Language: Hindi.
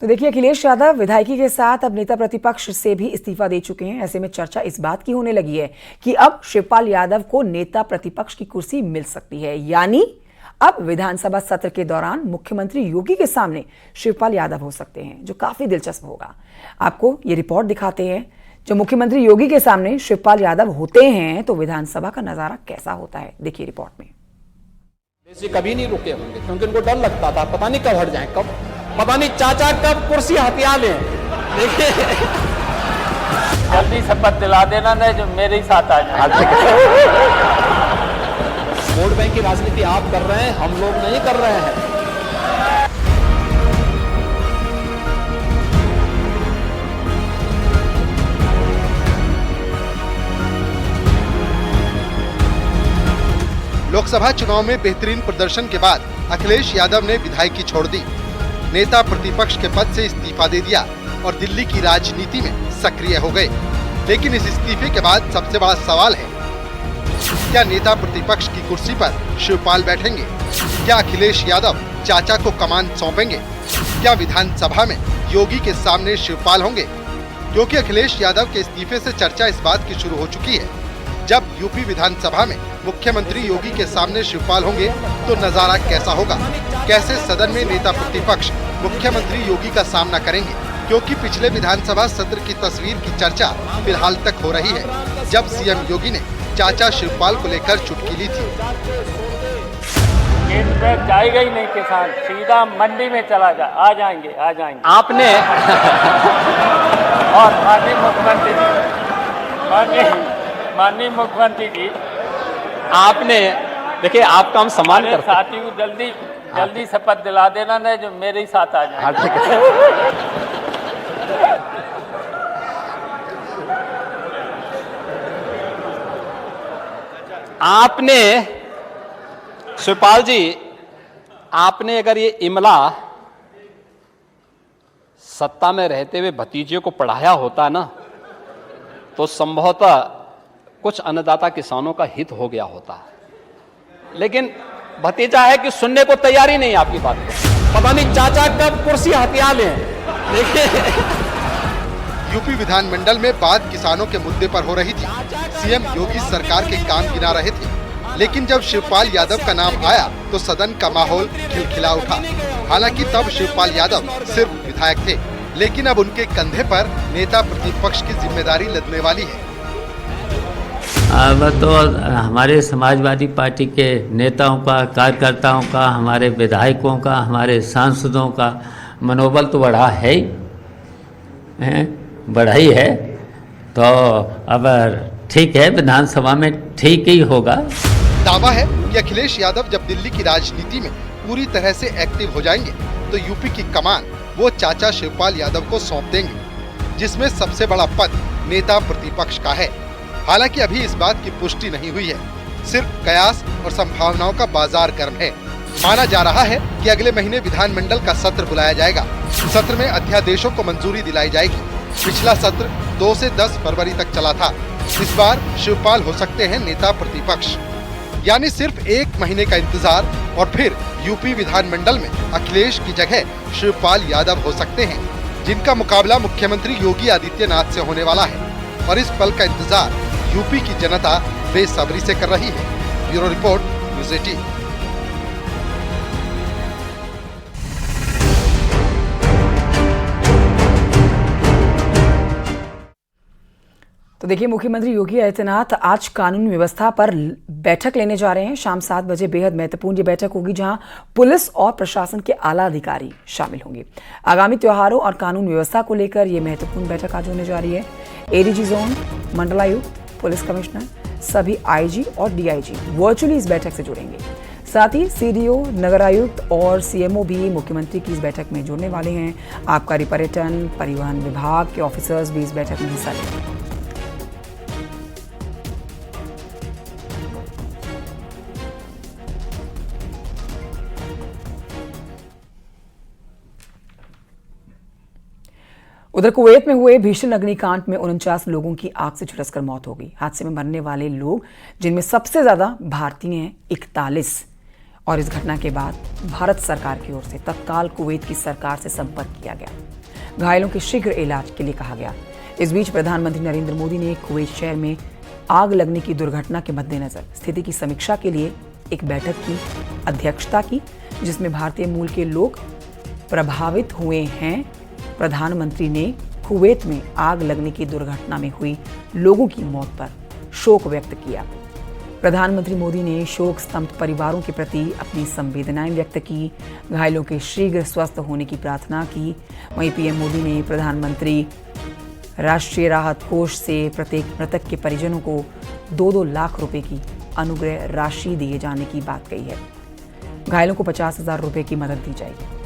तो देखिए, अखिलेश यादव विधायकी के साथ अब नेता प्रतिपक्ष से भी इस्तीफा दे चुके हैं। ऐसे में चर्चा इस बात की होने लगी है कि अब शिवपाल यादव को नेता प्रतिपक्ष की कुर्सी मिल सकती है, यानी अब विधानसभा सत्र के दौरान मुख्यमंत्री योगी के सामने शिवपाल यादव हो सकते हैं, जो काफी दिलचस्प होगा। आपको ये रिपोर्ट दिखाते हैं। जब मुख्यमंत्री योगी के सामने शिवपाल यादव होते हैं तो विधानसभा का नजारा कैसा होता है, देखिए रिपोर्ट में। कभी नहीं रुके होंगे क्योंकि उनको डर लगता था, पता नहीं कब हट जाए, कब पता नहीं चाचा कब कुर्सी हथिया लें। देखिए, जल्दी शपथ दिला देना नहीं जो मेरे ही साथ आ जाए। वोट बैंक की राजनीति आप कर रहे हैं, हम लोग नहीं कर रहे हैं। लोकसभा चुनाव में बेहतरीन प्रदर्शन के बाद अखिलेश यादव ने विधायकी छोड़ दी, नेता प्रतिपक्ष के पद से इस्तीफा दे दिया और दिल्ली की राजनीति में सक्रिय हो गए। लेकिन इस इस्तीफे के बाद सबसे बड़ा सवाल है, क्या नेता प्रतिपक्ष की कुर्सी पर शिवपाल बैठेंगे? क्या अखिलेश यादव चाचा को कमान सौंपेंगे? क्या विधानसभा में योगी के सामने शिवपाल होंगे? क्योंकि अखिलेश यादव के इस्तीफे से चर्चा इस बात की शुरू हो चुकी है, जब यूपी विधानसभा में मुख्यमंत्री योगी के सामने शिवपाल होंगे तो नजारा कैसा होगा? कैसे सदन में नेता प्रतिपक्ष मुख्यमंत्री योगी का सामना करेंगे? क्योंकि पिछले विधानसभा सत्र की तस्वीर की चर्चा फिलहाल तक हो रही है, जब सीएम योगी ने चाचा शिवपाल को लेकर चुटकी ली थी। जाएगा ही नहीं किसान, सीधा मंडी में चला जा, आ जाएंगे आपने और माननीय मुख्यमंत्री जी, आपने देखिए, आपका हम सम्मान करते हैं। साथी को जल्दी शपथ दिला देना नहीं जो मेरे ही साथ आ जाए। आपने शिवपाल जी, आपने अगर ये इमला सत्ता में रहते हुए भतीजे को पढ़ाया होता ना, तो संभवतः कुछ अन्नदाता किसानों का हित हो गया होता। लेकिन भतीजा है कि सुनने को तैयार ही नहीं आपकी बात को, पता नहीं चाचा कब कुर्सी हथिया लें। देखिए, यूपी विधानमंडल में बात किसानों के मुद्दे पर हो रही थी। सीएम योगी सरकार के काम गिना रहे थे, लेकिन जब शिवपाल यादव का नाम आया तो सदन का माहौल खिलखिला उठा। हालांकि तब शिवपाल यादव सिर्फ विधायक थे, लेकिन अब उनके कंधे पर नेता प्रतिपक्ष की जिम्मेदारी लदने वाली है। अब तो हमारे समाजवादी पार्टी के नेताओं का, कार्यकर्ताओं का, हमारे विधायकों का, हमारे सांसदों का मनोबल तो बढ़ा है ही, बढ़ा ही है। तो अब ठीक है, विधानसभा में ठीक ही होगा। दावा है कि अखिलेश यादव जब दिल्ली की राजनीति में पूरी तरह से एक्टिव हो जाएंगे तो यूपी की कमान वो चाचा शिवपाल यादव को सौंप देंगे, जिसमें सबसे बड़ा पद नेता प्रतिपक्ष का है। हालांकि अभी इस बात की पुष्टि नहीं हुई है, सिर्फ कयास और संभावनाओं का बाजार गर्म है। माना जा रहा है कि अगले महीने विधानमंडल का सत्र बुलाया जाएगा। सत्र में अध्यादेशों को मंजूरी दिलाई जाएगी। पिछला सत्र 2 से 10 फरवरी तक चला था। इस बार शिवपाल हो सकते हैं नेता प्रतिपक्ष, यानी सिर्फ 1 महीने का इंतजार और फिर यूपी विधानमंडल में अखिलेश की जगह शिवपाल यादव हो सकते हैं, जिनका मुकाबला मुख्यमंत्री योगी आदित्यनाथ से होने वाला है। और इस पल का इंतजार यूपी की जनता बेसब्री से कर रही है। Bureau report, news 18। तो देखिए, मुख्यमंत्री योगी आदित्यनाथ आज कानून व्यवस्था पर बैठक लेने जा रहे हैं। शाम 7 बजे बेहद महत्वपूर्ण ये बैठक होगी, जहां पुलिस और प्रशासन के आला अधिकारी शामिल होंगे। आगामी त्योहारों और कानून व्यवस्था को लेकर ये महत्वपूर्ण बैठक आज होने जा रही है। एडीजी जोन, मंडलायुक्त, पुलिस कमिश्नर, सभी आईजी और डीआईजी वर्चुअली इस बैठक से जुड़ेंगे। साथ ही सीडीओ, नगर आयुक्त और सीएमओ भी मुख्यमंत्री की इस बैठक में जुड़ने वाले हैं। आबकारी, पर्यटन, परिवहन विभाग के ऑफिसर्स भी इस बैठक में हिस्सा लेंगे। उधर कुवैत में हुए भीषण अग्निकांड में 49 लोगों की आग से झुलसकर मौत हो गई। हादसे में मरने वाले लोग, जिनमें सबसे ज्यादा भारतीय हैं, 41, और इस घटना के बाद भारत सरकार की ओर से तत्काल कुवैत की सरकार से संपर्क किया गया। घायलों के शीघ्र इलाज के लिए कहा गया। इस बीच प्रधानमंत्री नरेंद्र मोदी ने कुवैत शहर में आग लगने की दुर्घटना के मद्देनजर स्थिति की समीक्षा के लिए एक बैठक की अध्यक्षता की, जिसमें भारतीय मूल के लोग प्रभावित हुए हैं। प्रधानमंत्री ने कुवैत में आग लगने की दुर्घटना में हुई लोगों की मौत पर शोक व्यक्त किया। प्रधानमंत्री मोदी ने शोक स्तब्ध परिवारों के प्रति अपनी संवेदनाएं व्यक्त की, घायलों के शीघ्र स्वस्थ होने की प्रार्थना की। वहीं पीएम मोदी ने प्रधानमंत्री राष्ट्रीय राहत कोष से प्रत्येक मृतक के परिजनों को 2-2 लाख रुपए की अनुग्रह राशि दिए जाने की बात कही है। घायलों को 50,000 रुपए की मदद दी जाएगी।